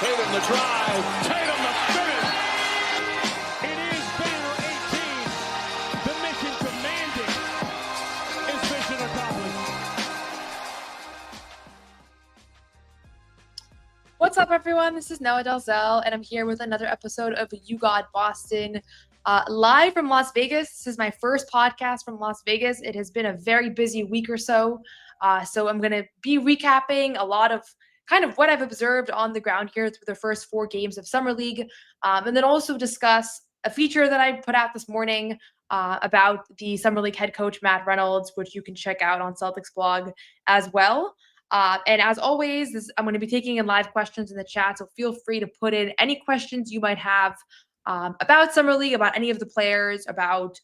Tatum the drive. Tatum the finish. It is Baylor 18. The mission demanding is mission accomplished. What's up, everyone? This is Noa Dalzell, and I'm here with another episode of You Got Boston, live from Las Vegas. This is my first podcast from Las Vegas. It has been a very busy week or so, so I'm going to be recapping a lot of kind of what I've observed on the ground here through the first 4 games of Summer League, and then also discuss a feature that I put out this morning about the Summer League head coach, Matt Reynolds, which you can check out on Celtics blog as well. And as always, I'm going to be taking in live questions in the chat, so feel free to put in any questions you might have about Summer League, about any of the players, about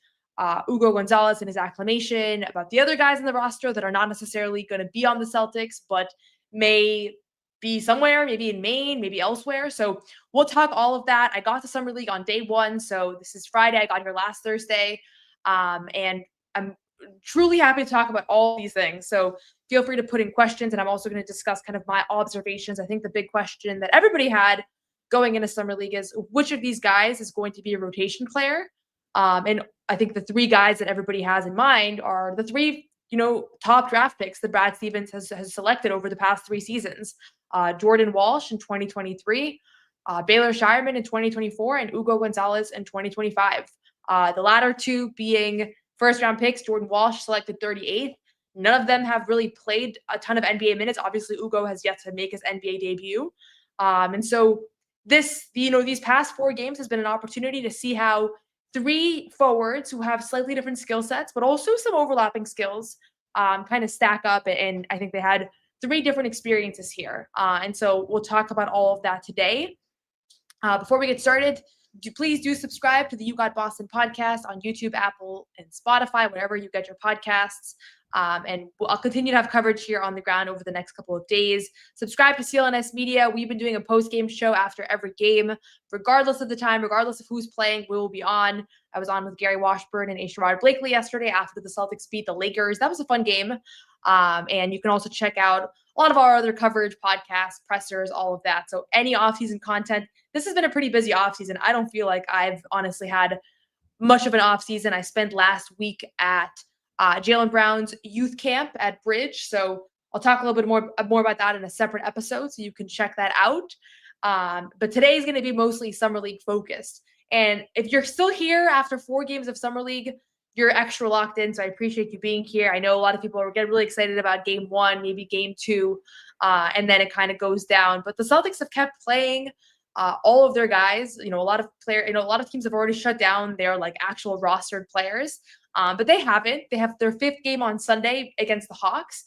Ugo Gonzalez and his acclimation, about the other guys in the roster that are not necessarily going to be on the Celtics, but may be somewhere, maybe in Maine, maybe elsewhere. So we'll talk all of that. I got to Summer League on day 1, so this is Friday. I got here last Thursday, and I'm truly happy to talk about all these things. So feel free to put in questions, and I'm also going to discuss kind of my observations. I think the big question that everybody had going into Summer League is which of these guys is going to be a rotation player? And I think the 3 guys that everybody has in mind are the 3, top draft picks that Brad Stevens has selected over the past 3 seasons. Jordan Walsh in 2023, Baylor Scheierman in 2024, and Ugo Gonzalez in 2025. The latter 2 being first-round picks. Jordan Walsh selected 38th. None of them have really played a ton of NBA minutes. Obviously, Ugo has yet to make his NBA debut. And so these past 4 games has been an opportunity to see how 3 forwards who have slightly different skill sets, but also some overlapping skills, kind of stack up. And I think they had 3 different experiences here. And so we'll talk about all of that today. Before we get started, please do subscribe to the You Got Boston podcast on YouTube, Apple, and Spotify, wherever you get your podcasts. And I'll continue to have coverage here on the ground over the next couple of days. Subscribe to CLNS Media. We've been doing a post-game show after every game, regardless of the time, regardless of who's playing, we will be on. I was on with Gary Washburn and Sherrod Blakely yesterday after the Celtics beat the Lakers. That was a fun game. And you can also check out a lot of our other coverage, podcasts, pressers, all of that. So any off-season content. This has been a pretty busy off-season. I don't feel like I've honestly had much of an off-season. I spent last week at Jaylen Brown's youth camp at Bridge. So I'll talk a little bit more about that in a separate episode, so you can check that out. But today is going to be mostly Summer League focused. And if you're still here after 4 games of Summer League, you're extra locked in. So I appreciate you being here. I know a lot of people are getting really excited about game 1, maybe game 2, and then it kind of goes down. But the Celtics have kept playing all of their guys. A lot of teams have already shut down their actual rostered players. But they haven't. They have their 5th game on Sunday against the Hawks.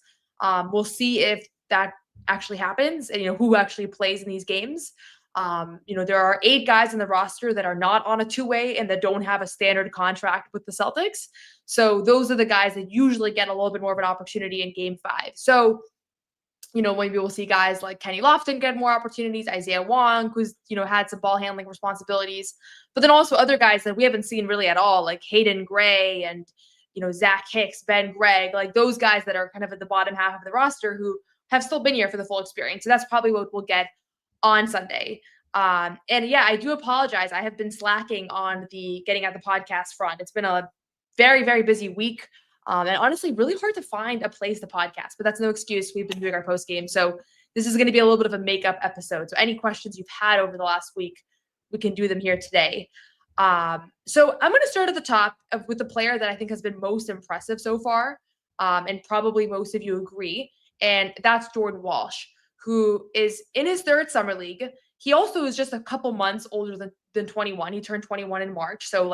We'll see if that actually happens and, who actually plays in these games. There are 8 guys in the roster that are not on a 2-way and that don't have a standard contract with the Celtics. So those are the guys that usually get a little bit more of an opportunity in game 5. So, maybe we'll see guys like Kenny Lofton get more opportunities, Isaiah Wong, who's, had some ball handling responsibilities, but then also other guys that we haven't seen really at all, like Hayden Gray and, Zach Hicks, Ben Gregg, like those guys that are kind of at the bottom half of the roster who have still been here for the full experience. So that's probably what we'll get on Sunday. And yeah, I do apologize. I have been slacking on the getting at the podcast front. It's been a very, very busy week. And honestly, really hard to find a place to podcast, but that's no excuse. We've been doing our post game. So this is going to be a little bit of a makeup episode. So any questions you've had over the last week, we can do them here today. So I'm going to start at the top with the player that I think has been most impressive so far. And probably most of you agree. And that's Jordan Walsh, who is in his 3rd Summer League. He also is just a couple months older than 21. He turned 21 in March. So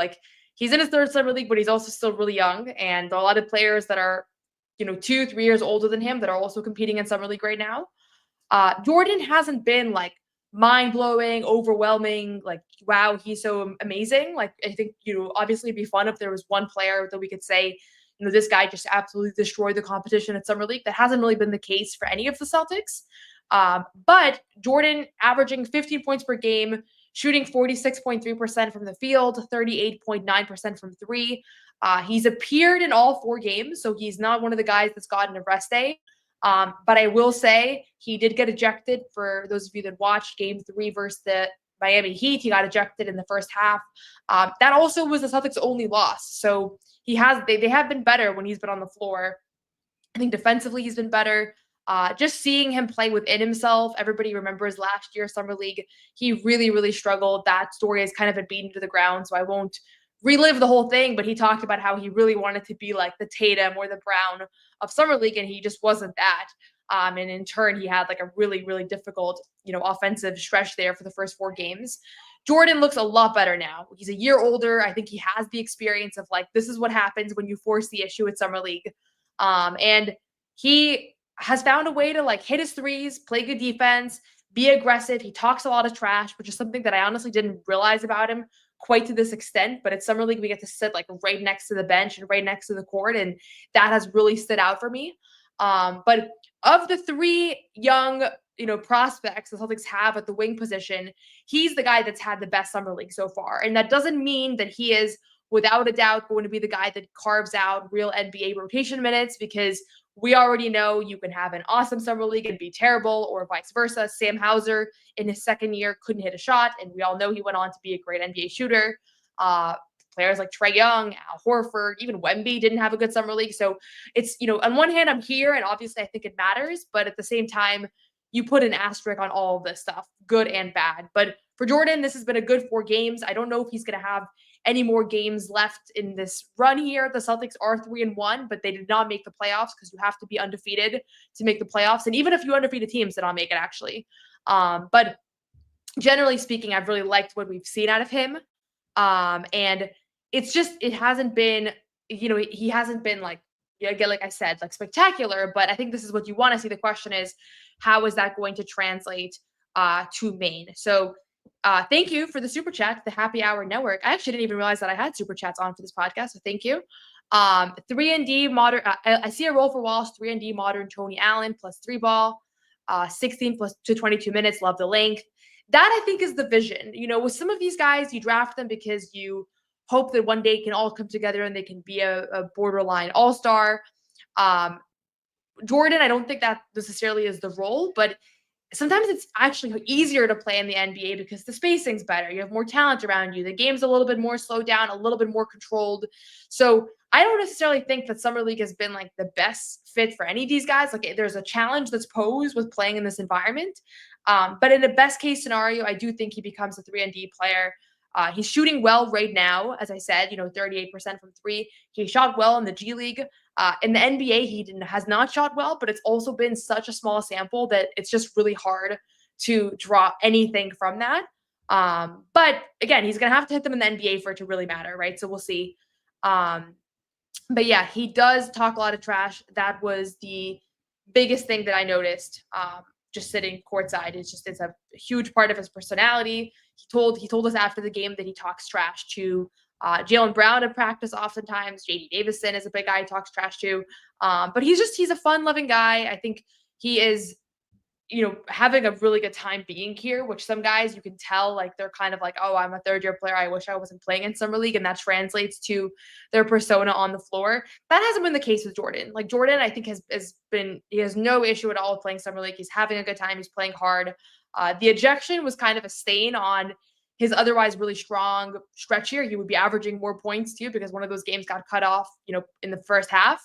he's in his 3rd Summer League, but he's also still really young. And there are a lot of players that are, 2-3 years older than him that are also competing in Summer League right now. Jordan hasn't been mind-blowing, overwhelming, wow, he's so amazing. I think, obviously it'd be fun if there was one player that we could say, this guy just absolutely destroyed the competition at Summer League. That hasn't really been the case for any of the Celtics. But Jordan averaging 15 points per game, shooting 46.3% from the field, 38.9% from 3. He's appeared in all 4 games, so he's not one of the guys that's gotten a rest day. But I will say he did get ejected. For those of you that watched Game 3 versus the Miami Heat, he got ejected in the first half. That also was the Celtics' only loss. So they have been better when he's been on the floor. I think defensively he's been better. Just seeing him play within himself. Everybody remembers last year Summer League. He really, really struggled. That story has kind of been beaten to the ground, so I won't relive the whole thing, but he talked about how he really wanted to be like the Tatum or the Brown of Summer League, and he just wasn't that. And in turn, he had like a really, really difficult, offensive stretch there for the first 4 games. Jordan looks a lot better now. He's a year older. I think he has the experience of like, this is what happens when you force the issue at Summer League. And he has found a way to like hit his threes, play good defense, be aggressive. He talks a lot of trash, which is something that I honestly didn't realize about him quite to this extent. But at Summer League, we get to sit like right next to the bench and right next to the court, and that has really stood out for me. But of the 3 young, prospects the Celtics have at the wing position, he's the guy that's had the best Summer League so far. And that doesn't mean that he is without a doubt going to be the guy that carves out real NBA rotation minutes, because we already know you can have an awesome Summer League and be terrible, or vice versa. Sam Hauser in his second year couldn't hit a shot, and we all know he went on to be a great NBA shooter. Players like Trae Young, Al Horford, even Wemby didn't have a good Summer League. So it's, on one hand, I'm here, and obviously I think it matters, but at the same time, you put an asterisk on all of this stuff, good and bad. But for Jordan, this has been a good 4 games. I don't know if he's going to have any more games left in this run here. The Celtics are 3-1, but they did not make the playoffs because you have to be undefeated to make the playoffs. And even if you undefeated teams did not make it, actually. But generally speaking, I've really liked what we've seen out of him. And it's just, it hasn't been, he hasn't been like, again, like I said, like spectacular, but I think this is what you want to see. The question is, how is that going to translate to Maine? So thank you for the super chat, the Happy Hour Network. I actually didn't even realize that I had super chats on for this podcast, so thank you. 3-and-D modern. I see a role for Walsh. 3-and-D modern Tony Allen plus 3 ball, 16 plus to 22 minutes. Love the length. That I think is the vision. With some of these guys, you draft them because you hope that one day can all come together and they can be a borderline all-star. Jordan, I don't think that necessarily is the role, but sometimes it's actually easier to play in the NBA because the spacing's better. You have more talent around you. The game's a little bit more slowed down, a little bit more controlled. So I don't necessarily think that Summer League has been like the best fit for any of these guys. Like there's a challenge that's posed with playing in this environment. But in a best case scenario, I do think he becomes a 3-and-D player. He's shooting well right now, as I said, 38% from 3. He shot well in the G League. In the NBA, he has not shot well, but it's also been such a small sample that it's just really hard to draw anything from that. But again, he's going to have to hit them in the NBA for it to really matter, right? So we'll see. But yeah, he does talk a lot of trash. That was the biggest thing that I noticed. Just sitting courtside, it's a huge part of his personality. He told us after the game that he talks trash to Jaylen Brown at practice oftentimes. J.D. Davison is a big guy he talks trash to. But he's a fun-loving guy. I think he is, having a really good time being here, which some guys you can tell, like they're kind of like, oh, I'm a third-year player. I wish I wasn't playing in Summer League. And that translates to their persona on the floor. That hasn't been the case with Jordan. Like Jordan, I think he has no issue at all with playing Summer League. He's having a good time. He's playing hard. The ejection was kind of a stain on his otherwise really strong stretch here. He would be averaging more points too, because one of those games got cut off, in the first half.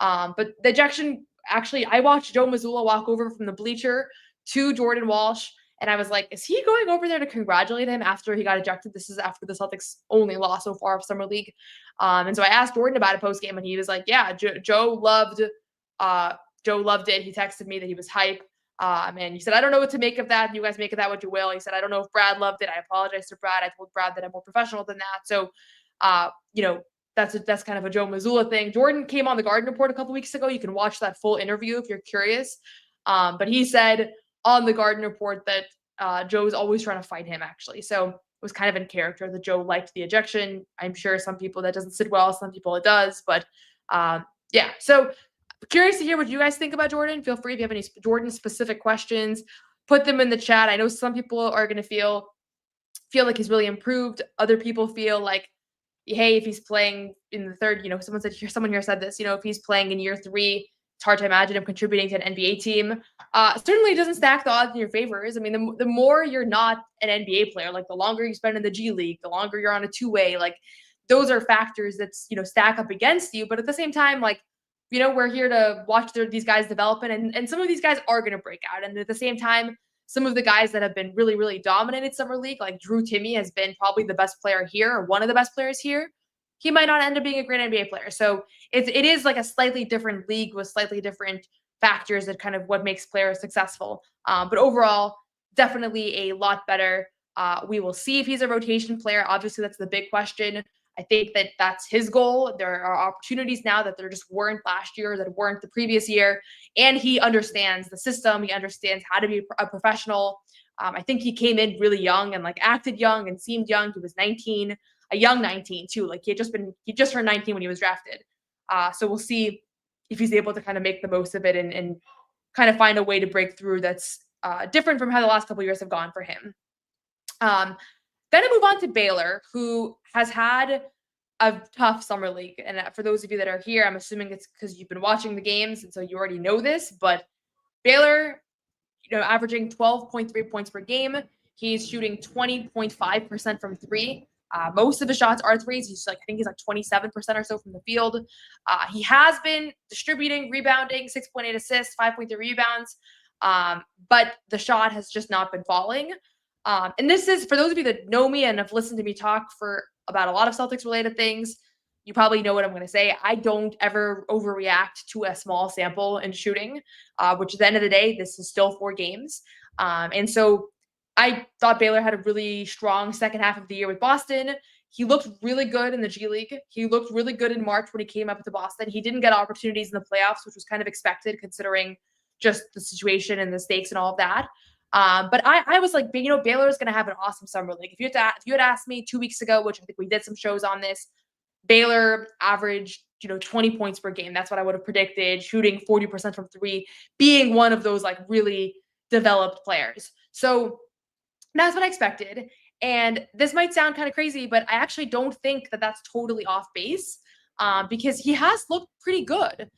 But the ejection, actually, I watched Joe Mazzulla walk over from the bleacher to Jordan Walsh, and I was like, is he going over there to congratulate him after he got ejected? This is after the Celtics' only loss so far of Summer League. And so I asked Jordan about it post-game, and he was like, yeah, Joe loved it. He texted me that he was hype. And he said, I don't know what to make of that. You guys make of that what you will. He said, I don't know if Brad loved it. I apologize to Brad. I told Brad that I'm more professional than that. So, that's kind of a Joe Mazzulla thing. Jordan came on the Garden Report a couple weeks ago. You can watch that full interview if you're curious. But he said on the Garden Report that Joe's always trying to fight him, actually. So it was kind of in character that Joe liked the ejection. I'm sure some people that doesn't sit well, some people it does. But yeah, so curious to hear what you guys think about Jordan. Feel free if you have any Jordan-specific questions, put them in the chat. I know some people are going to feel like he's really improved. Other people feel like, hey, if he's playing in the third, someone here said this, if he's playing in year 3, it's hard to imagine him contributing to an NBA team. Certainly doesn't stack the odds in your favors. I mean, the more you're not an NBA player, like the longer you spend in the G League, the longer you're on a two-way, like those are factors that's, stack up against you. But at the same time, like, we're here to watch these guys develop, and some of these guys are going to break out. And at the same time, some of the guys that have been really, really dominant in Summer League, like Drew Timme has been probably the best player here, or one of the best players here. He might not end up being a great NBA player. So it is like a slightly different league with slightly different factors that kind of what makes players successful. But overall, definitely a lot better. We will see if he's a rotation player. Obviously, that's the big question. I think that that's his goal. There are opportunities now that there just weren't last year, that weren't the previous year. And he understands the system. He understands how to be a professional. I think he came in really young and like acted young and seemed young. He was 19. A young 19 too. Like he just turned 19 when he was drafted. So we'll see if he's able to kind of make the most of it and kind of find a way to break through that's different from how the last couple of years have gone for him. Then I move on to Baylor, who has had a tough summer league. And for those of you that are here, I'm assuming it's because you've been watching the games, and so you already know this. But Baylor, averaging 12.3 points per game. He's shooting 20.5% from three. Most of his shots are threes. I think he's like 27% or so from the field. He has been distributing, rebounding, 6.8 assists, 5.3 rebounds. But the shot has just not been falling. And this is, for those of you that know me and have listened to me talk for about a lot of Celtics related things, you probably know what I'm going to say. I don't ever overreact to a small sample in shooting, which at the end of the day, this is still 4 games. And so I thought Baylor had a really strong second half of the year with Boston. He looked really good in the G League. He looked really good in March when he came up to Boston. He didn't get opportunities in the playoffs, which was kind of expected considering just the situation and the stakes and all of that. But I was like, Baylor is going to have an awesome summer league. If you had asked me 2 weeks ago, which I think we did some shows on this, Baylor averaged 20 points per game. That's what I would have predicted. Shooting 40% from three, being one of those like really developed players. So that's what I expected. And this might sound kind of crazy, but I actually don't think that that's totally off base because he has looked pretty good.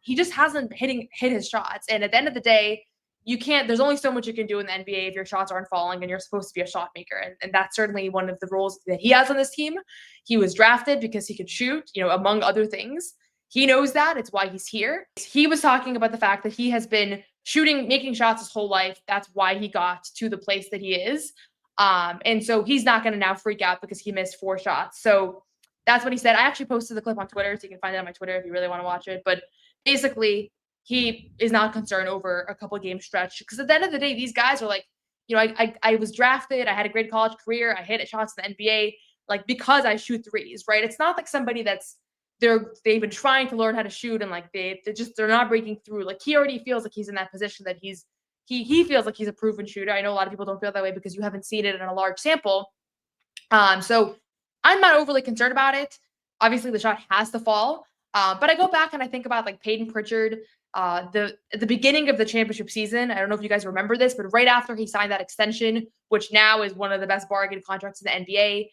He just hasn't hit his shots. And at the end of the day, there's only so much you can do in the NBA if your shots aren't falling and you're supposed to be a shot maker. And that's certainly one of the roles that he has on this team. He was drafted because he could shoot, among other things. He knows that. It's why he's here. He was talking about the fact that he has been making shots his whole life. That's why he got to the place that he is. And so he's not going to now freak out because he missed 4 shots. So that's what he said. I actually posted the clip on Twitter, so you can find it on my Twitter if you really want to watch it. But basically, he is not concerned over a couple game stretch because at the end of the day, these guys are like, I was drafted. I had a great college career. I hit shots in the NBA, like because I shoot threes, right? It's not like somebody they've been trying to learn how to shoot and like they're not breaking through. Like he already feels like he's in that position that he feels like he's a proven shooter. I know a lot of people don't feel that way because you haven't seen it in a large sample. So I'm not overly concerned about it. Obviously, the shot has to fall. But I go back and I think about like Peyton Pritchard, at the beginning of the championship season. I don't know if you guys remember this, but right after he signed that extension, which now is one of the best bargain contracts in the NBA,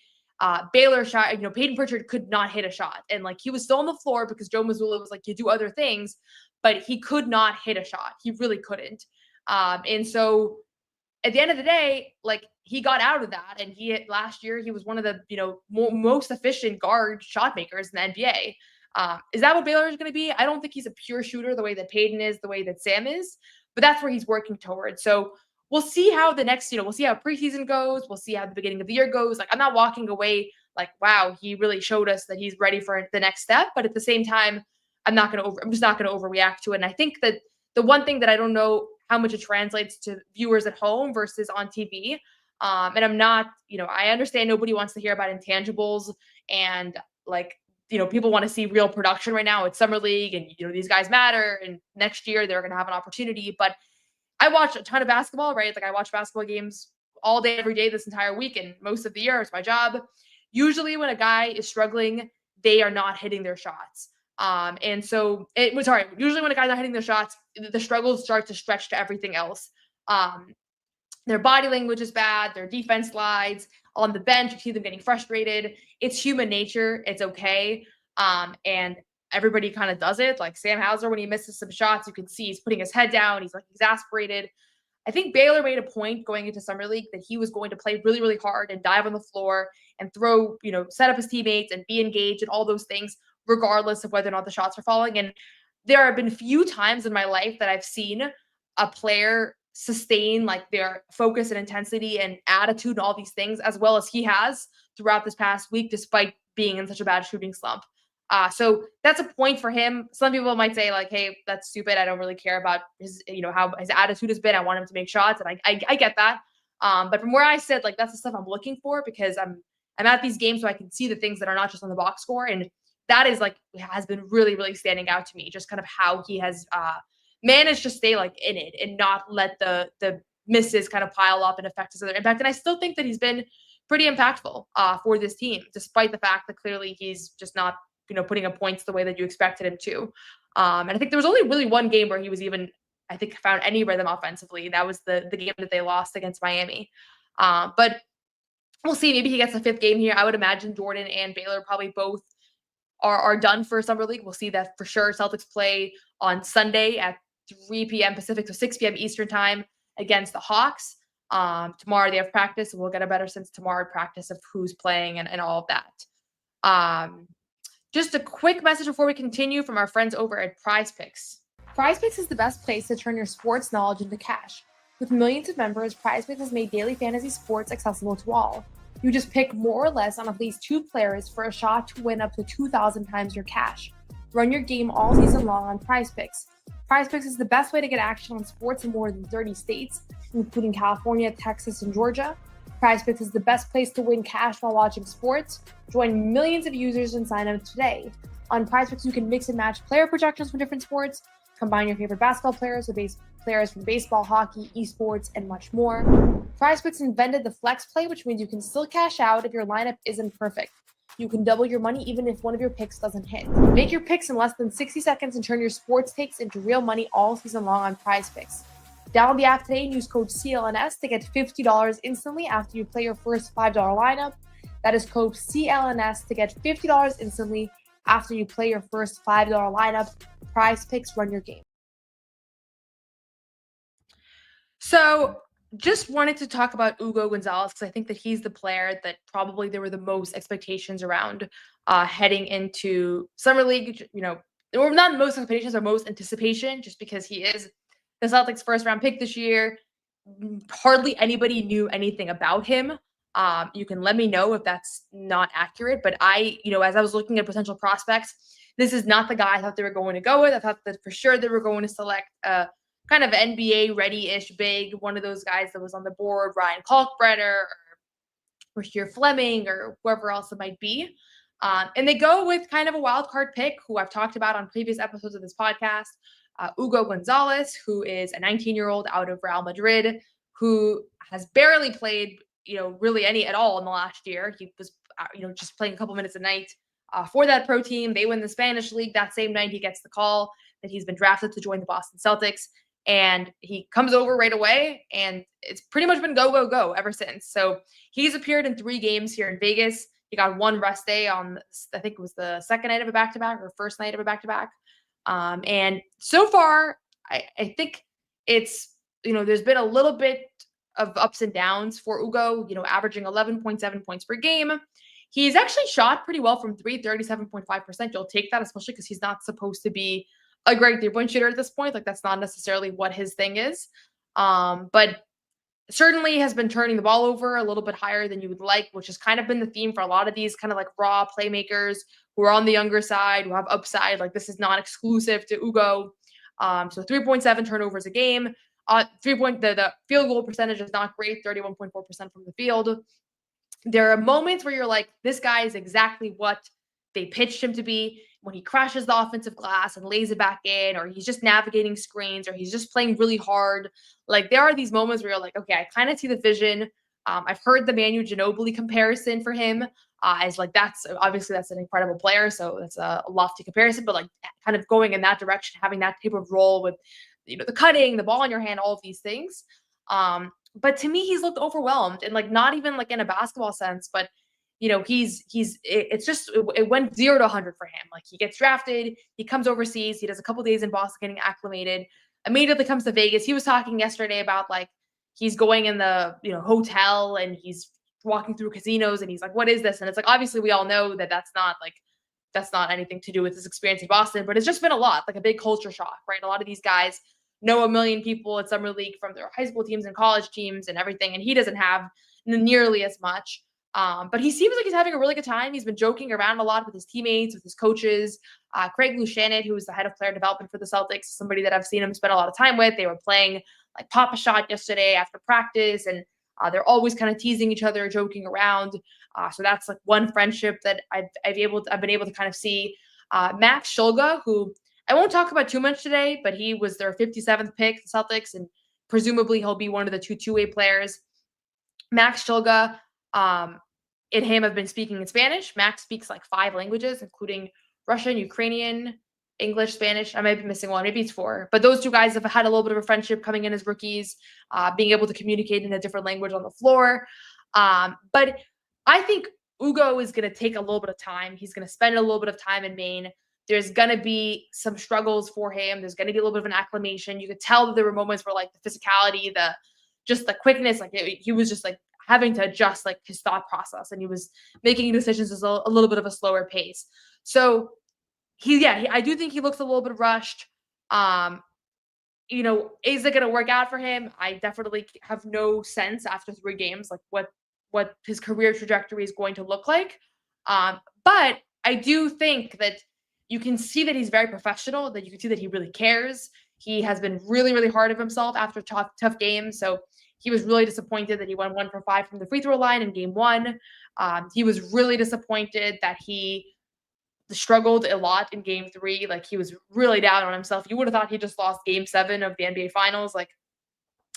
Baylor shot, Peyton Pritchard could not hit a shot. And like he was still on the floor because Joe Mazzulla was like, you do other things, but he could not hit a shot. He really couldn't. And so at the end of the day, like he got out of that, and last year he was one of the most efficient guard shot makers in the NBA. Is that what Baylor is going to be? I don't think he's a pure shooter the way that Peyton is, the way that Sam is, but that's where he's working towards. So we'll see how we'll see how preseason goes. We'll see how the beginning of the year goes. Like I'm not walking away like, wow, he really showed us that he's ready for the next step. But at the same time, I'm just not going to overreact to it. And I think that the one thing that I don't know how much it translates to viewers at home versus on TV. And I'm not, I understand nobody wants to hear about intangibles and like, people want to see real production right now. It's Summer League and, these guys matter. And next year they're going to have an opportunity. But I watch a ton of basketball, right? Like I watch basketball games all day, every day, this entire week. And most of the year, it's my job. Usually when a guy is struggling, they are not hitting their shots. Usually when a guy's not hitting their shots, the struggles start to stretch to everything else. Their body language is bad. Their defense slides. On the bench, you see them getting frustrated. It's human nature. It's okay. And everybody kind of does it. Like Sam Hauser, when he misses some shots, you can see he's putting his head down. He's like exasperated. I think Baylor made a point going into Summer League that he was going to play really, really hard and dive on the floor and throw, set up his teammates and be engaged and all those things, regardless of whether or not the shots are falling. And there have been few times in my life that I've seen a player sustain like their focus and intensity and attitude and all these things as well as he has throughout this past week, despite being in such a bad shooting slump. So that's a point for him. Some people might say like, hey, that's stupid. I don't really care about his, how his attitude has been. I want him to make shots. And I get that. But from where I sit, like that's the stuff I'm looking for because I'm at these games so I can see the things that are not just on the box score. And that is like, has been really, really standing out to me, just kind of how he has managed to stay like in it and not let the misses kind of pile up and affect his other impact. And I still think that he's been pretty impactful for this team, despite the fact that clearly he's just not putting up points the way that you expected him to. And I think there was only really one game where he was even, I think, found any rhythm offensively. That was the game that they lost against Miami. But we'll see. Maybe he gets a fifth game here. I would imagine Jordan and Baylor probably both are done for Summer League. We'll see that for sure. Celtics play on Sunday at 3 p.m. Pacific, so 6 p.m. Eastern time against the Hawks. Tomorrow they have practice, and we'll get a better sense tomorrow practice of who's playing and all of that. Just a quick message before we continue from our friends over at PrizePicks. PrizePicks is the best place to turn your sports knowledge into cash. With millions of members, PrizePicks has made daily fantasy sports accessible to all. You just pick more or less on at least 2 players for a shot to win up to 2,000 times your cash. Run your game all season long on PrizePicks. PrizePicks is the best way to get action on sports in more than 30 states, including California, Texas, and Georgia. PrizePicks is the best place to win cash while watching sports. Join millions of users and sign up today. On PrizePicks, you can mix and match player projections from different sports, combine your favorite basketball players with players from baseball, hockey, esports, and much more. PrizePicks invented the flex play, which means you can still cash out if your lineup isn't perfect. You can double your money even if one of your picks doesn't hit. Make your picks in less than 60 seconds and turn your sports takes into real money all season long on PrizePicks. Download the app today and use code CLNS to get $50 instantly after you play your first $5 lineup. That is code CLNS to get $50 instantly after you play your first $5 lineup. PrizePicks, run your game. So just wanted to talk about Ugo Gonzalez because I think that he's the player that probably there were the most expectations around heading into Summer League. Or not most expectations, or most anticipation, just because he is the Celtics' first-round pick this year. Hardly anybody knew anything about him. You can let me know if that's not accurate, but as I was looking at potential prospects, this is not the guy I thought they were going to go with. I thought that for sure they were going to select kind of NBA ready-ish big, one of those guys that was on the board, Ryan Kalkbrenner or Rasheer Fleming or whoever else it might be. And they go with kind of a wild card pick who I've talked about on previous episodes of this podcast, Ugo Gonzalez, who is a 19-year-old out of Real Madrid who has barely played, really any at all in the last year. He was, just playing a couple minutes a night for that pro team. They win the Spanish league. That same night, he gets the call that he's been drafted to join the Boston Celtics. And he comes over right away, and it's pretty much been go, go, go ever since. So he's appeared in 3 games here in Vegas. He got 1 rest day on, I think it was the second night of a back-to-back or first night of a back-to-back. And so far, I think it's, there's been a little bit of ups and downs for Ugo, averaging 11.7 points per game. He's actually shot pretty well from 3, 37.5%. You'll take that, especially because he's not supposed to be a great 3-point shooter at this point. Like, that's not necessarily what his thing is. But certainly has been turning the ball over a little bit higher than you would like, which has kind of been the theme for a lot of these kind of like raw playmakers who are on the younger side, who have upside. Like, this is not exclusive to Ugo. So 3.7 turnovers a game. The field goal percentage is not great, 31.4% from the field. There are moments where you're like, this guy is exactly what they pitched him to be. When he crashes the offensive glass and lays it back in, or he's just navigating screens, or he's just playing really hard. Like, there are these moments where you're like, okay, I kind of see the vision. I've heard the Manu Ginobili comparison for him as like, that's an incredible player. So that's a lofty comparison, but like kind of going in that direction, having that type of role with, the cutting, the ball in your hand, all of these things. But to me, he's looked overwhelmed, and like, not even like in a basketball sense, but it went 0 to 100 for him. Like, he gets drafted, he comes overseas, he does a couple days in Boston getting acclimated, immediately comes to Vegas. He was talking yesterday about like he's going in the hotel and he's walking through casinos and he's like, what is this? And it's like, obviously we all know that that's not anything to do with his experience in Boston, but it's just been a lot, like a big culture shock, right? A lot of these guys know a million people at Summer League from their high school teams and college teams and everything, and he doesn't have nearly as much. But he seems like he's having a really good time. He's been joking around a lot with his teammates, with his coaches. Craig Lucianet, who is the head of player development for the Celtics, somebody that I've seen him spend a lot of time with. They were playing like Pop-A-Shot yesterday after practice, and they're always kind of teasing each other, joking around. So that's like one friendship that I've been able to kind of see. Max Shulga, who I won't talk about too much today, but he was their 57th pick, the Celtics, and presumably he'll be one of the two-way players. Max Shulga and him have been speaking in Spanish. Max speaks like 5 languages, including Russian, Ukrainian, English, Spanish. I might be missing one. Maybe it's 4. But those two guys have had a little bit of a friendship coming in as rookies, being able to communicate in a different language on the floor. But I think Ugo is going to take a little bit of time. He's going to spend a little bit of time in Maine. There's going to be some struggles for him. There's going to be a little bit of an acclimation. You could tell that there were moments where like the physicality, the quickness, like he was just like having to adjust like his thought process, and he was making decisions at a little bit of a slower pace. So I do think he looks a little bit rushed. Is it going to work out for him? I definitely have no sense after 3 games, like what his career trajectory is going to look like. But I do think that you can see that he's very professional, that you can see that he really cares. He has been really, really hard on himself after tough games. So he was really disappointed that he went 1 for 5 from the free throw line in game 1. He was really disappointed that he struggled a lot in game 3. Like, he was really down on himself. You would have thought he just lost game 7 of the NBA Finals. Like,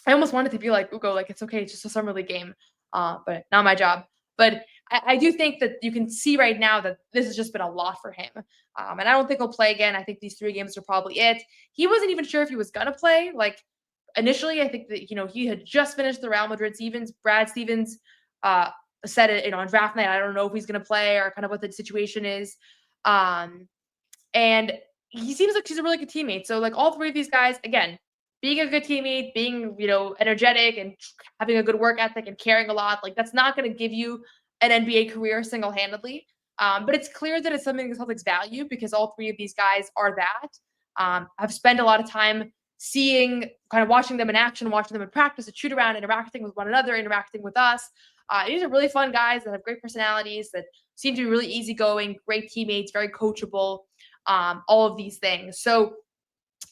I almost wanted to be like, Ugo, like, it's okay. It's just a Summer League game. But not my job. But I do think that you can see right now that this has just been a lot for him. And I don't think he'll play again. I think these 3 games are probably it. He wasn't even sure if he was going to play. Like, initially, I think that, he had just finished the Real Madrid Stevens. Brad Stevens said it, on draft night. I don't know if he's going to play or kind of what the situation is. And he seems like he's a really good teammate. So, like, all 3 of these guys, again, being a good teammate, being, energetic and having a good work ethic and caring a lot, like, that's not going to give you an NBA career single-handedly. But it's clear that it's something the Celtics value because all 3 of these guys are that. I've spent a lot of time watching them in action, watching them in practice, at shoot around, interacting with one another, interacting with us. These are really fun guys that have great personalities, that seem to be really easygoing, great teammates, very coachable, all of these things. So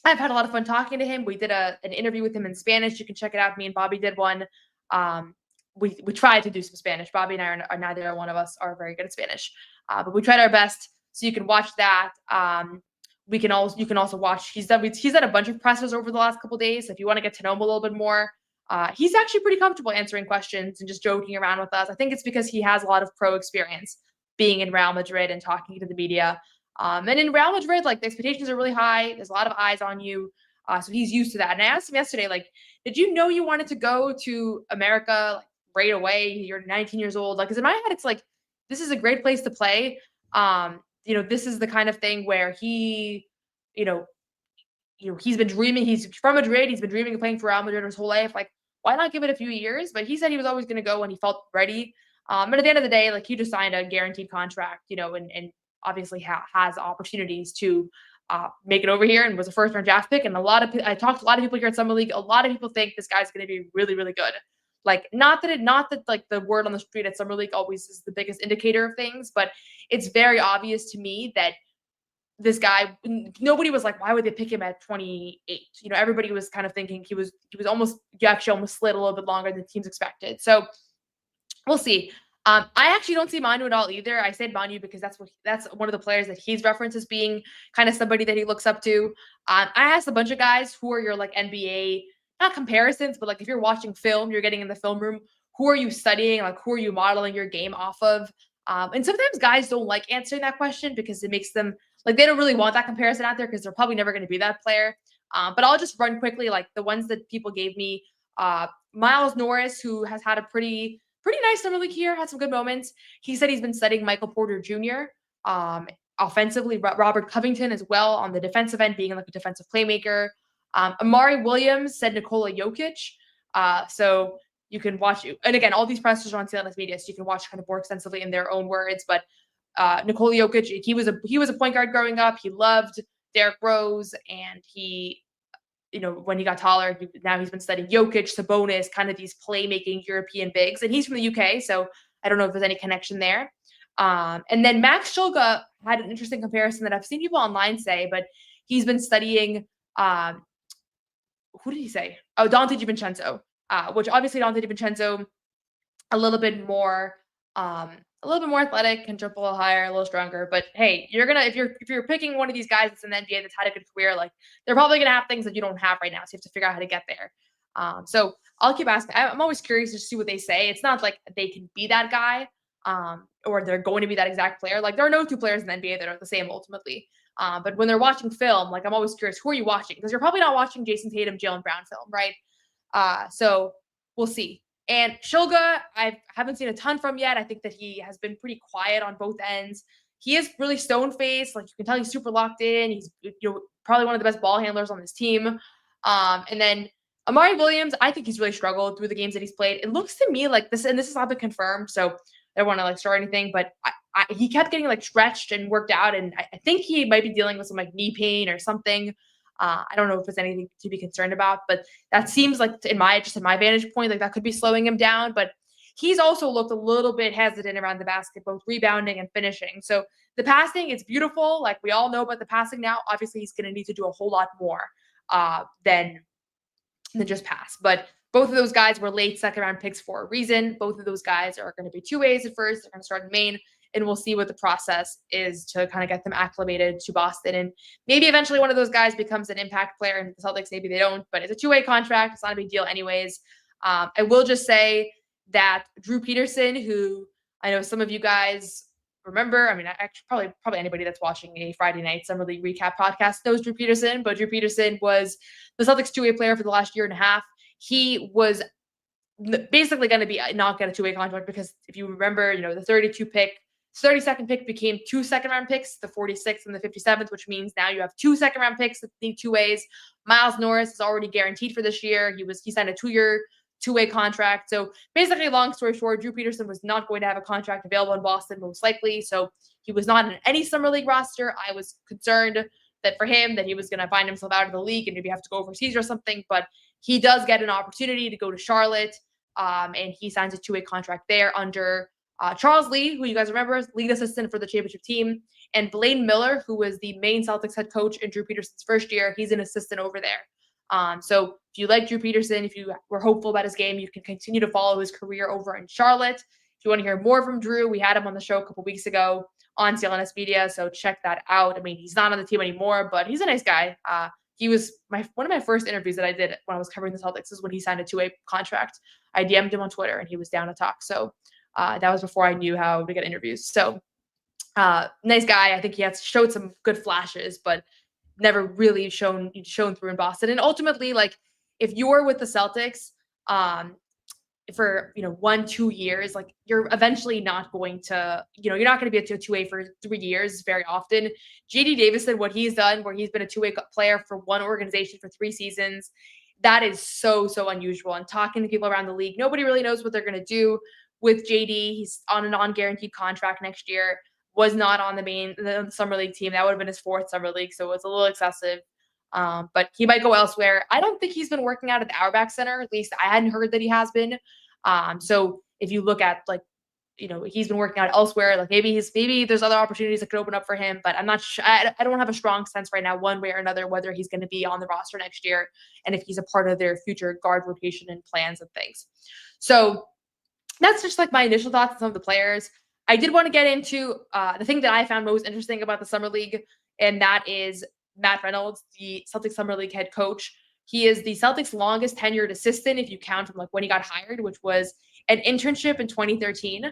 I've had a lot of fun talking to him. We did an interview with him in Spanish. You can check it out. Me and Bobby did one. We tried to do some Spanish. Bobby and I are neither one of us are very good at Spanish, but we tried our best. So you can watch that. You can also watch. He's done a bunch of pressers over the last couple of days. So if you want to get to know him a little bit more, he's actually pretty comfortable answering questions and just joking around with us. I think it's because he has a lot of pro experience being in Real Madrid and talking to the media. And in Real Madrid, like, the expectations are really high. There's a lot of eyes on you. So he's used to that. And I asked him yesterday, like, did you know you wanted to go to America, like, right away? You're 19 years old. Like, because in my head, it's like, this is a great place to play. This is the kind of thing where he's been dreaming. He's from Madrid. He's been dreaming of playing for Real Madrid his whole life. Like, why not give it a few years? But he said he was always going to go when he felt ready. But at the end of the day, like, he just signed a guaranteed contract, and obviously has opportunities to make it over here, and was a first-round draft pick. And I talked to a lot of people here at Summer League. A lot of people think this guy's going to be really, really good. Like, not that like the word on the street at Summer League always is the biggest indicator of things, but it's very obvious to me that this guy, nobody was like, why would they pick him at 28? Everybody was kind of thinking he almost slid a little bit longer than teams expected. So we'll see. I actually don't see Manu at all either. I said Manu because that's one of the players that he's referenced as being kind of somebody that he looks up to. I asked a bunch of guys who are your like NBA, not comparisons, but like if you're watching film, you're getting in the film room, who are you studying? Like, who are you modeling your game off of? And sometimes guys don't like answering that question because it makes them like, they don't really want that comparison out there because they're probably never going to be that player. But I'll just run quickly, like the ones that people gave me. Miles Norris, who has had a pretty pretty nice summer league here, had some good moments. He said he's been studying Michael Porter Jr. Offensively, Robert Covington as well on the defensive end, being like a defensive playmaker. Amari Williams said Nikola Jokic. So you can watch, and again, all these pressers are on CLNS Media, so you can watch kind of more extensively in their own words. But Nikola Jokic, he was a point guard growing up. He loved Derrick Rose, and he, when he got taller, now he's been studying Jokic, Sabonis, kind of these playmaking European bigs, and he's from the UK, so I don't know if there's any connection there. And then Max Shulga had an interesting comparison that I've seen people online say, but he's been studying. Who did he say? Oh, Dante DiVincenzo, which obviously Dante DiVincenzo, a little bit more athletic, can jump a little higher, a little stronger. But hey, if you're picking one of these guys that's in the NBA that's had a good career, like they're probably gonna have things that you don't have right now, so you have to figure out how to get there. So I'll keep asking. I'm always curious to see what they say. It's not like they can be that guy, or they're going to be that exact player. Like there are no two players in the NBA that are the same ultimately. But when they're watching film, like I'm always curious, who are you watching? Because you're probably not watching Jason Tatum, Jaylen Brown film, right? So we'll see. And Shulga, I haven't seen a ton from yet. I think that he has been pretty quiet on both ends. He is really stone-faced. Like you can tell he's super locked in. He's probably one of the best ball handlers on this team. And then Amari Williams, I think he's really struggled through the games that he's played. It looks to me like this, and this has not been confirmed, so I don't want to like start anything, but he kept getting like stretched and worked out, and I think he might be dealing with some like knee pain or something. I don't know if there's anything to be concerned about, but that seems like in my vantage point, like that could be slowing him down. But he's also looked a little bit hesitant around the basket, both rebounding and finishing. So the passing, it's beautiful. Like we all know about the passing now. Obviously, he's going to need to do a whole lot more than just pass. But both of those guys were late second round picks for a reason. Both of those guys are going to be two ways at first. They're going to start in Maine, and we'll see what the process is to kind of get them acclimated to Boston. And maybe eventually one of those guys becomes an impact player in the Celtics. Maybe they don't, but it's a two-way contract. It's not a big deal anyways. I will just say that Drew Peterson, who I know some of you guys remember, I mean, actually probably anybody that's watching a Friday night Summer League recap podcast knows Drew Peterson, but Drew Peterson was the Celtics two-way player for the last year and a half. He was basically going to be not get a two-way contract because if you remember, the 32nd pick became 2 second-round picks, the 46th and the 57th, which means now you have 2 second-round picks that need two ways. Miles Norris is already guaranteed for this year. He signed a 2-year two-way contract. So basically, long story short, Drew Peterson was not going to have a contract available in Boston, most likely. So he was not in any Summer League roster. I was concerned that for him, that he was going to find himself out of the league and maybe have to go overseas or something. But he does get an opportunity to go to Charlotte, and he signs a two-way contract there under Charles Lee, who you guys remember is lead assistant for the championship team, and Blaine Miller, who was the main Celtics head coach in Drew Peterson's first year. He's an assistant over there. So if you like Drew Peterson, if you were hopeful about his game, you can continue to follow his career over in Charlotte. If you want to hear more from Drew, we had him on the show a couple weeks ago on CLNS Media, so check that out. I mean, he's not on the team anymore, but he's a nice guy. He was one of my first interviews that I did when I was covering the Celtics is when he signed a two-way contract. I DM'd him on Twitter, and he was down to talk. So that was before I knew how to get interviews. So nice guy. I think he showed some good flashes, but never really shown through in Boston. And ultimately, like if you're with the Celtics for 1-2 years, like you're eventually not going to, you're not going to be a two-way for 3 years very often. JD Davison, what he's done, where he's been a two-way player for one organization for 3 seasons, that is so unusual. And talking to people around the league, nobody really knows what they're going to do with JD. He's on a non-guaranteed contract next year, was not on the Summer League team. That would have been his 4th Summer League, so it's a little excessive. But he might go elsewhere. I don't think he's been working out at the Auerbach Center. At least I hadn't heard that he has been. So if you look at he's been working out elsewhere, like maybe there's other opportunities that could open up for him, but I'm not sure. I don't have a strong sense right now, one way or another, whether he's going to be on the roster next year and if he's a part of their future guard rotation and plans and things. So that's just like my initial thoughts on some of the players. I did want to get into the thing that I found most interesting about the Summer League, and that is Matt Reynolds, the Celtics Summer League head coach. He is the Celtics' longest tenured assistant, if you count from like when he got hired, which was an internship in 2013.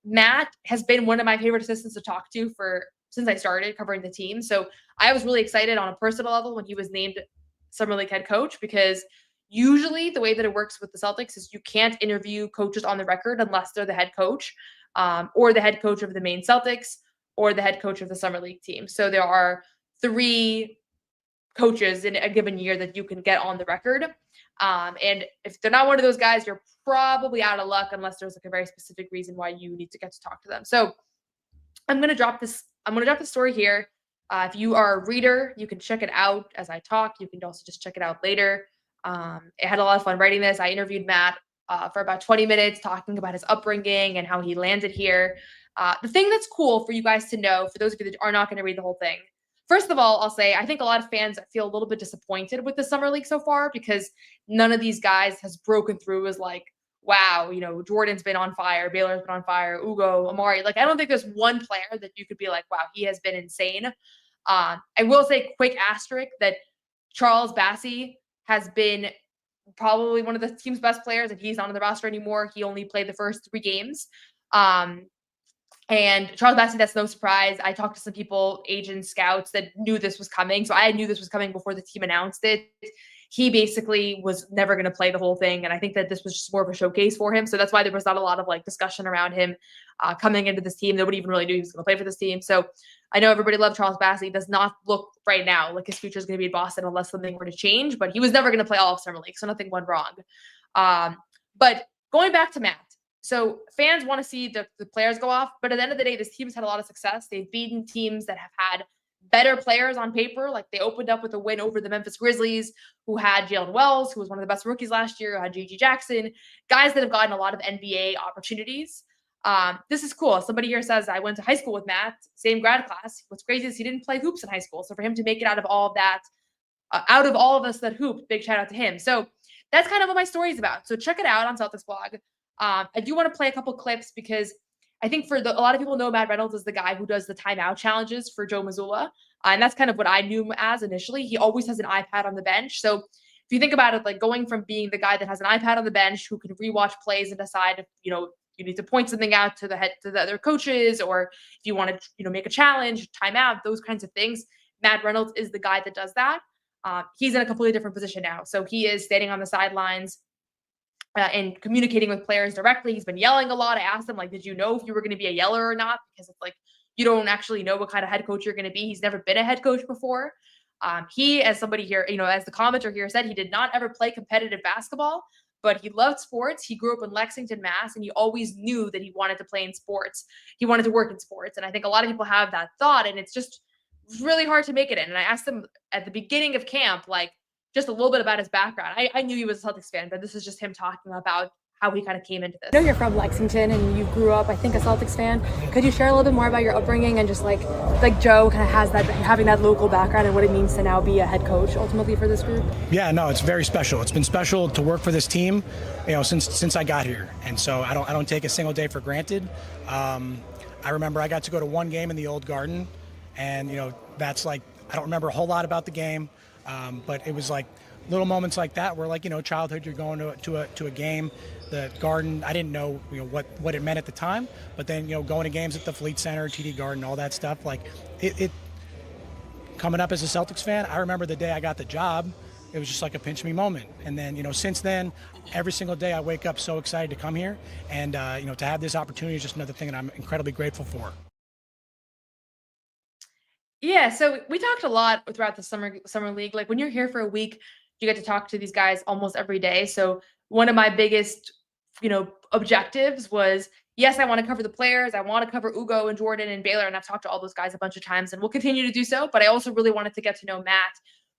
Matt has been one of my favorite assistants to talk to since I started covering the team. So I was really excited on a personal level when he was named Summer League head coach because Usually the way that it works with the Celtics is you can't interview coaches on the record unless they're the head coach, or the head coach of the main Celtics, or the head coach of the Summer League team. So there are 3 coaches in a given year that you can get on the record. And if they're not one of those guys, you're probably out of luck unless there's like a very specific reason why you need to get to talk to them. So I'm going to drop this story here. If you are a reader, you can check it out as I talk. You can also just check it out later. I had a lot of fun writing this. I interviewed Matt for about 20 minutes talking about his upbringing and how he landed here. The thing that's cool for you guys to know, for those of you that are not going to read the whole thing, first of all, I'll say I think a lot of fans feel a little bit disappointed with the Summer League so far because none of these guys has broken through as like, wow, Jordan's been on fire, Baylor's been on fire, Ugo, Amari. Like, I don't think there's one player that you could be like, wow, he has been insane. I will say, quick asterisk, that Charles Bassey has been probably one of the team's best players, and he's not on the roster anymore. He only played the first 3 games. And Charles Bassey, that's no surprise. I talked to some people, agents, scouts, that knew this was coming. So I knew this was coming before the team announced it. He basically was never going to play the whole thing. And I think that this was just more of a showcase for him. So that's why there was not a lot of like discussion around him coming into this team. Nobody even really knew he was going to play for this team. So I know everybody loved Charles Bassey. Does not look right now like his future is going to be in Boston unless something were to change. But he was never going to play all of Summer League. So nothing went wrong. But going back to Matt. So fans want to see the players go off. But at the end of the day, this team's had a lot of success. They've beaten teams that have had better players on paper. Like they opened up with a win over the Memphis Grizzlies, who had Jalen Wells, who was one of the best rookies last year, who had J.G. Jackson, guys that have gotten a lot of NBA opportunities. This is cool. Somebody here says, I went to high school with Matt, same grad class. What's crazy is he didn't play hoops in high school. So for him to make it out of all of that, out of all of us that hooped, big shout out to him. So that's kind of what my story is about. So check it out on Celtics blog. I do want to play a couple clips because I think a lot of people know Matt Reynolds is the guy who does the timeout challenges for Joe Mazzulla. And that's kind of what I knew him as initially. He always has an iPad on the bench. So if you think about it, like going from being the guy that has an iPad on the bench who can rewatch plays and decide if, you need to point something out to the other coaches, or if you want to, make a challenge, timeout, those kinds of things. Matt Reynolds is the guy that does that. He's in a completely different position now. So he is standing on the sidelines and communicating with players directly. He's been yelling a lot. I asked him, like, did you know if you were going to be a yeller or not? Because it's like, you don't actually know what kind of head coach you're going to be. He's never been a head coach before. He, as somebody here, as the commenter here said, he did not ever play competitive basketball, but he loved sports. He grew up in Lexington, Mass, and he always knew that he wanted to play in sports. He wanted to work in sports. And I think a lot of people have that thought, and it's just really hard to make it in. And I asked him at the beginning of camp, like, just a little bit about his background. I knew he was a Celtics fan, but this is just him talking about how he kind of came into this. I know you're from Lexington and you grew up, I think, a Celtics fan. Could you share a little bit more about your upbringing and just like Joe kind of has that, having that local background and what it means to now be a head coach ultimately for this group? Yeah, no, it's very special. It's been special to work for this team, since I got here. And so I don't take a single day for granted. I remember I got to go to one game in the old Garden, and that's like, I don't remember a whole lot about the game. But it was like little moments like that where, like, childhood, you're going to a game, the Garden. I didn't know, what it meant at the time, but then, going to games at the Fleet Center, TD Garden, all that stuff, like it coming up as a Celtics fan. I remember the day I got the job, it was just like a pinch me moment. And then, since then, every single day I wake up so excited to come here, and, to have this opportunity is just another thing that I'm incredibly grateful for. Yeah, so we talked a lot throughout the summer league. Like when you're here for a week, you get to talk to these guys almost every day. So one of my biggest, objectives was, yes, I want to cover the players. I want to cover Ugo and Jordan and Baylor, and I've talked to all those guys a bunch of times, and we'll continue to do so. But I also really wanted to get to know Matt,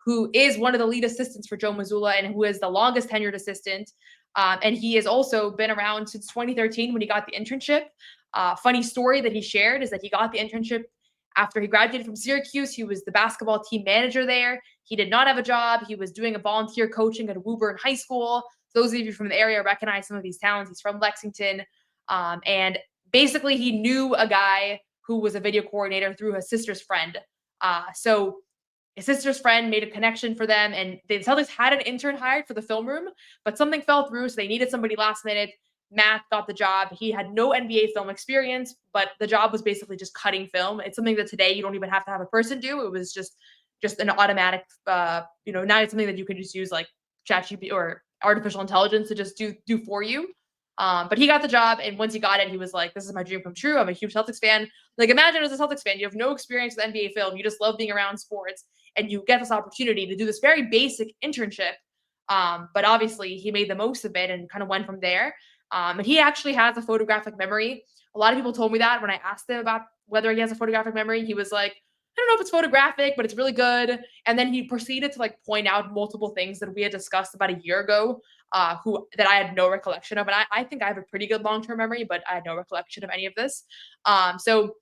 who is one of the lead assistants for Joe Mazzulla and who is the longest tenured assistant. And he has also been around since 2013 when he got the internship. Funny story that he shared is that he got the internship after he graduated from Syracuse. He was the basketball team manager there. He did not have a job. He was doing a volunteer coaching at Woburn High School. Those of you from the area recognize some of these talents. He's from Lexington. And basically he knew a guy who was a video coordinator through his sister's friend. So his sister's friend made a connection for them, and the Celtics had an intern hired for the film room, but something fell through, so they needed somebody last minute. Matt got the job. He had no NBA film experience, but the job was basically just cutting film. It's something that today you don't even have to have a person do. It was just an automatic, now it's something that you can just use like ChatGPT or artificial intelligence to just do for you. But he got the job, and once he got it, he was like, "This is my dream come true. I'm a huge Celtics fan." Like, imagine as a Celtics fan, you have no experience with NBA film, you just love being around sports, and you get this opportunity to do this very basic internship. But obviously, he made the most of it and kind of went from there. And he actually has a photographic memory. A lot of people told me that when I asked him about whether he has a photographic memory. He was like, "I don't know if it's photographic, but it's really good." And then he proceeded to like point out multiple things that we had discussed about a year ago, that I had no recollection of. And I think I have a pretty good long-term memory, but I had no recollection of any of this. So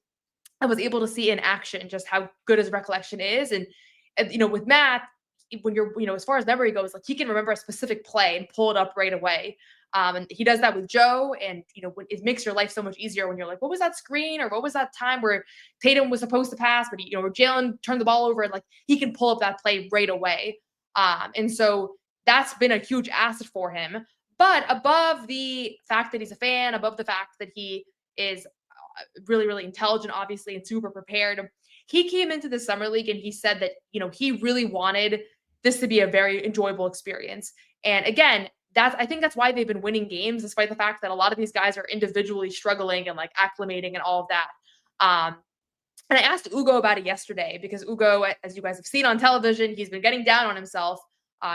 I was able to see in action just how good his recollection is. And with Matt, when you're, as far as memory goes, like he can remember a specific play and pull it up right away. And he does that with Joe. And, it makes your life so much easier when you're like, what was that screen? Or what was that time where Tatum was supposed to pass, but, or Jalen turned the ball over, and like he can pull up that play right away. And so that's been a huge asset for him. But above the fact that he's a fan, above the fact that he is really, really intelligent, obviously, and super prepared, he came into the Summer League and he said that, he really wanted this to be a very enjoyable experience. And again, I think that's why they've been winning games, despite the fact that a lot of these guys are individually struggling and like acclimating and all of that. And I asked Ugo about it yesterday because Ugo, as you guys have seen on television, he's been getting down on himself.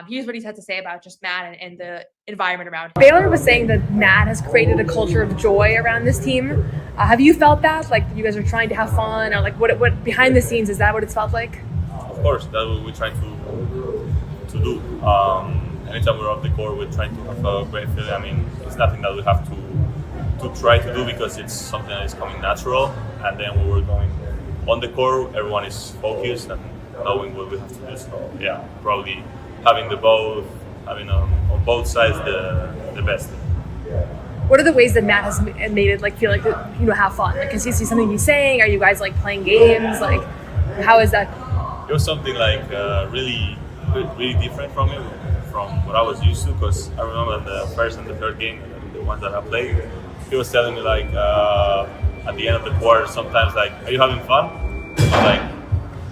Here's what he's had to say about just Matt and the environment around him. Baylor was saying that Matt has created a culture of joy around this team. Have you felt that? Like you guys are trying to have fun, or like what behind the scenes, is that what it's felt like? Of course, that's what we try to do. Anytime we're off the court, we're trying to have a great feeling. I mean, it's nothing that we have to try to do because it's something that is coming natural. And then when we're going on the court, everyone is focused and knowing what we have to do. So yeah, probably having on both sides the best. What are the ways that Matt has made it like feel like have fun? Like, can you see something he's saying? Are you guys like playing games? Like, how is that? It was something like really different from what I was used to, because I remember the first and the third game, the ones that I played, he was telling me like at the end of the quarter sometimes like, "Are you having fun?" I was like,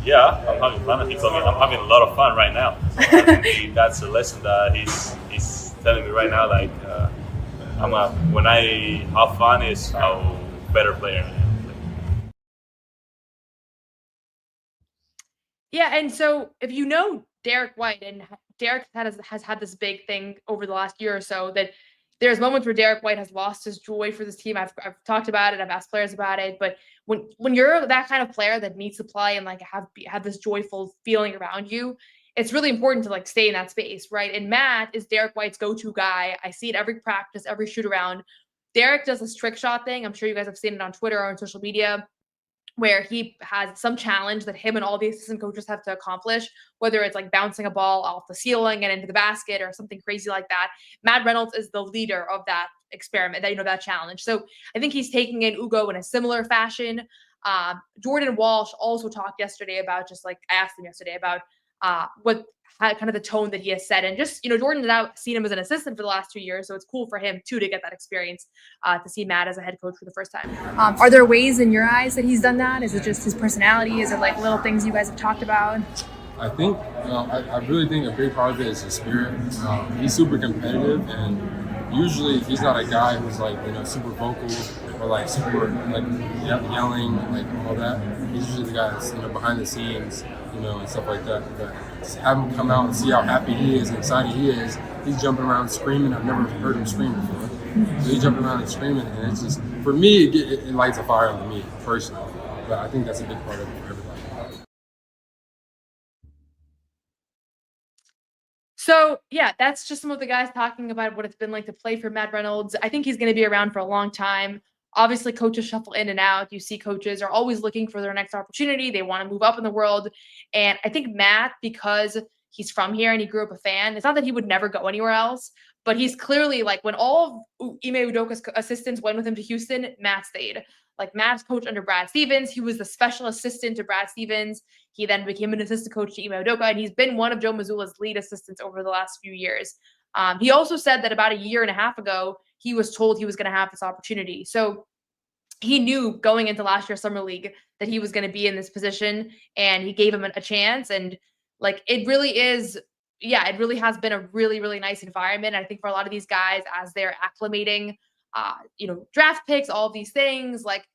"Yeah, I'm having fun." And he told me, "I'm having a lot of fun right now." So I think that's a lesson that he's telling me right now. Like, when I have fun is how better player I am. Yeah, and so if you know Derek White, and Derek has had this big thing over the last year or so, that there's moments where Derek White has lost his joy for this team. I've talked about it. I've asked players about it. But when you're that kind of player that needs to play and like have this joyful feeling around you, it's really important to like stay in that space, right? And Matt is Derek White's go-to guy. I see it every practice, every shoot around. Derek does this trick shot thing. I'm sure you guys have seen it on Twitter or on social media, where he has some challenge that him and all the assistant coaches have to accomplish, whether it's like bouncing a ball off the ceiling and into the basket or something crazy like that. Matt Reynolds is the leader of that experiment, that challenge. So I think he's taking in Ugo in a similar fashion. Jordan Walsh also talked yesterday about I asked him yesterday about kind of the tone that he has set. And just, Jordan's now seen him as an assistant for the last 2 years. So it's cool for him too, to get that experience, to see Matt as a head coach for the first time. Are there ways in your eyes that he's done that? Is it just his personality? Is it like little things you guys have talked about? I think, I really think a big part of it is his spirit. He's super competitive, and usually he's not a guy who's like, super vocal or like super like yelling and like all that. He's usually the guy that's, behind the scenes, and stuff like that. But just have him come out and see how happy he is and excited he is. He's jumping around screaming. I've never heard him scream before. So he's jumping around and screaming, and it's just, for me, it lights a fire under me personally. But I think that's a big part of it for everybody. So yeah, that's just some of the guys talking about what it's been like to play for Matt Reynolds. I think he's going to be around for a long time. Obviously, coaches shuffle in and out. You see coaches are always looking for their next opportunity. They want to move up in the world. And I think Matt, because he's from here and he grew up a fan, it's not that he would never go anywhere else, but he's clearly like, when all of Ime Udoka's assistants went with him to Houston, Matt stayed. Like, Matt's coach under Brad Stevens. He was the special assistant to Brad Stevens. He then became an assistant coach to Ime Udoka, and he's been one of Joe Mazzulla's lead assistants over the last few years. He also said that about a year and a half ago, he was told he was going to have this opportunity. So he knew going into last year's Summer League that he was going to be in this position, and he gave him a chance. And like, it really is yeah, it really has been a really, really nice environment. I think for a lot of these guys, as they're acclimating, draft picks, all of these things, like,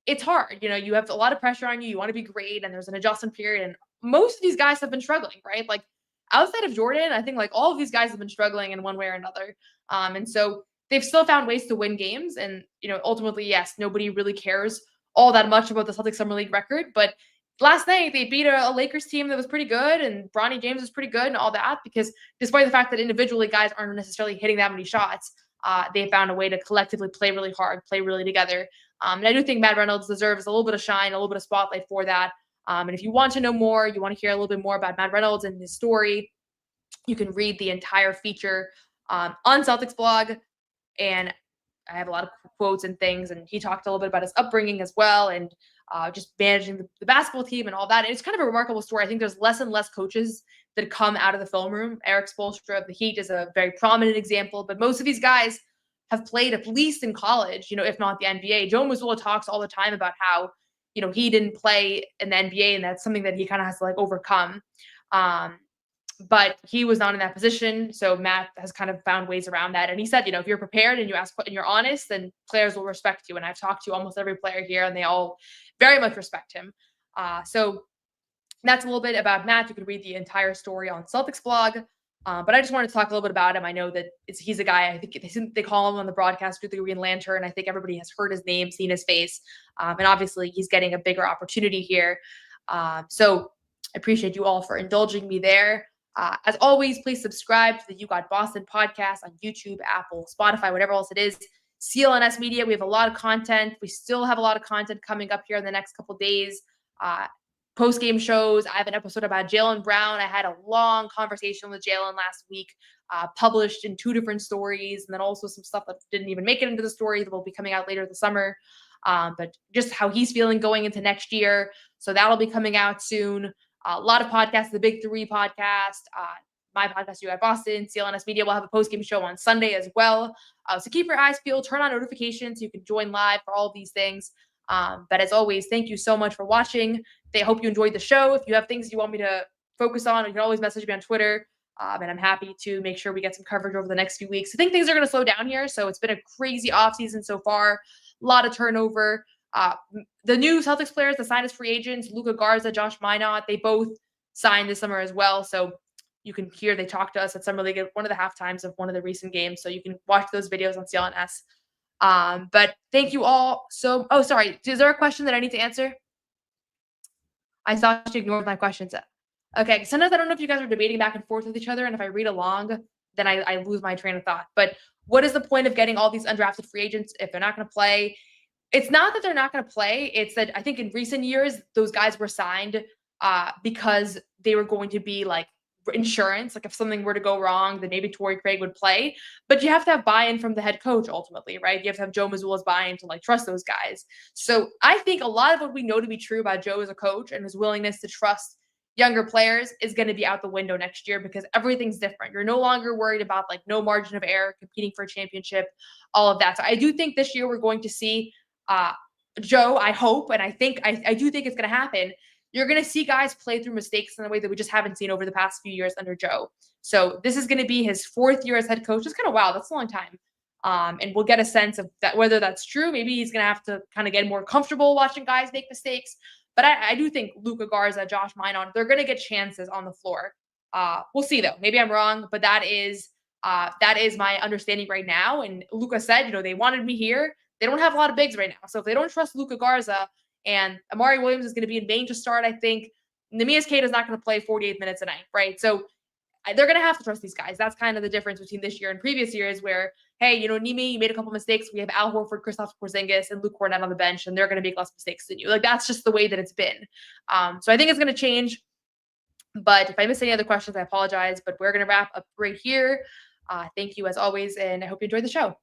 it's hard. You have a lot of pressure on you. You want to be great, and there's an adjustment period. And most of these guys have been struggling, right? Like, outside of Jordan, I think like all of these guys have been struggling in one way or another. And so they've still found ways to win games. And, ultimately, yes, nobody really cares all that much about the Celtics Summer League record. But last night they beat a Lakers team that was pretty good, and Bronny James was pretty good and all that, because despite the fact that individually guys aren't necessarily hitting that many shots, they found a way to collectively play really hard, play really together. And I do think Matt Reynolds deserves a little bit of shine, a little bit of spotlight for that. And if you want to know more, you want to hear a little bit more about Matt Reynolds and his story, you can read the entire feature on Celtics blog. And I have a lot of quotes and things. And he talked a little bit about his upbringing as well, and just managing the basketball team and all that. And it's kind of a remarkable story. I think there's less and less coaches that come out of the film room. Eric Spoelstra of the Heat is a very prominent example, but most of these guys have played at least in college, if not the NBA. Joe Mazzulla talks all the time about how, he didn't play in the NBA, and that's something that he kind of has to overcome. But he was not in that position. So Matt has kind of found ways around that. And he said, if you're prepared and you ask and you're honest, then players will respect you. And I've talked to almost every player here, and they all very much respect him. So that's a little bit about Matt. You can read the entire story on Celtics blog. But I just wanted to talk a little bit about him. I know that he's a guy, I think they call him on the broadcast through the Green Lantern. I think everybody has heard his name, seen his face. And obviously he's getting a bigger opportunity here. So I appreciate you all for indulging me there. As always, please subscribe to the You Got Boston podcast on YouTube, Apple, Spotify, whatever else it is. CLNS Media, we have a lot of content. We still have a lot of content coming up here in the next couple of days. Post-game shows. I have an episode about Jaylen Brown. I had a long conversation with Jaylen last week, published in 2 different stories, and then also some stuff that didn't even make it into the story that will be coming out later this summer. But just how he's feeling going into next year. So that'll be coming out soon. A lot of podcasts, the Big 3 podcast, my podcast, You at Boston, CLNS Media will have a post-game show on Sunday as well. So keep your eyes peeled, turn on notifications so you can join live for all of these things. But as always, thank you so much for watching. I hope you enjoyed the show. If you have things you want me to focus on, you can always message me on Twitter. And I'm happy to make sure we get some coverage over the next few weeks. I think things are going to slow down here. So it's been a crazy offseason so far. A lot of turnover. The new Celtics players that signed as free agents, Luka Garza, Josh Minot, they both signed this summer as well. So you can hear they talked to us at Summer League at one of the halftimes of one of the recent games. So you can watch those videos on CLNS. But thank you all. Oh, sorry. Is there a question that I need to answer? I thought you ignored my questions. Okay. Sometimes I don't know if you guys are debating back and forth with each other, and if I read along, then I lose my train of thought. But what is the point of getting all these undrafted free agents if they're not going to play? It's not that they're not going to play. It's that I think in recent years, those guys were signed because they were going to be like insurance. Like if something were to go wrong, then maybe Torrey Craig would play. But you have to have buy-in from the head coach ultimately, right? You have to have Joe Mazzulla's buy-in to trust those guys. So I think a lot of what we know to be true about Joe as a coach and his willingness to trust younger players is going to be out the window next year, because everything's different. You're no longer worried about no margin of error, competing for a championship, all of that. So I do think this year we're going to see Joe, I hope, and I do think it's going to happen. You're going to see guys play through mistakes in a way that we just haven't seen over the past few years under Joe. So this is going to be his 4th year as head coach. It's kind of wow. That's a long time. And we'll get a sense of that, whether that's true. Maybe he's going to have to kind of get more comfortable watching guys make mistakes. But I do think Luka Garza, Josh Minot, they're going to get chances on the floor. We'll see, though. Maybe I'm wrong, but that is my understanding right now. And Luka said, they wanted me here. They don't have a lot of bigs right now. So if they don't trust Luka Garza, and Amari Williams is going to be in Maine to start, I think Neemias Queta is not going to play 48 minutes a night, right? So they're going to have to trust these guys. That's kind of the difference between this year and previous years where, hey, Nemi, you made a couple mistakes. We have Al Horford, Kristaps Porzingis, and Luke Kornet on the bench, and they're going to make less mistakes than you. That's just the way that it's been. So I think it's going to change. But if I miss any other questions, I apologize. But we're going to wrap up right here. Thank you as always, and I hope you enjoyed the show.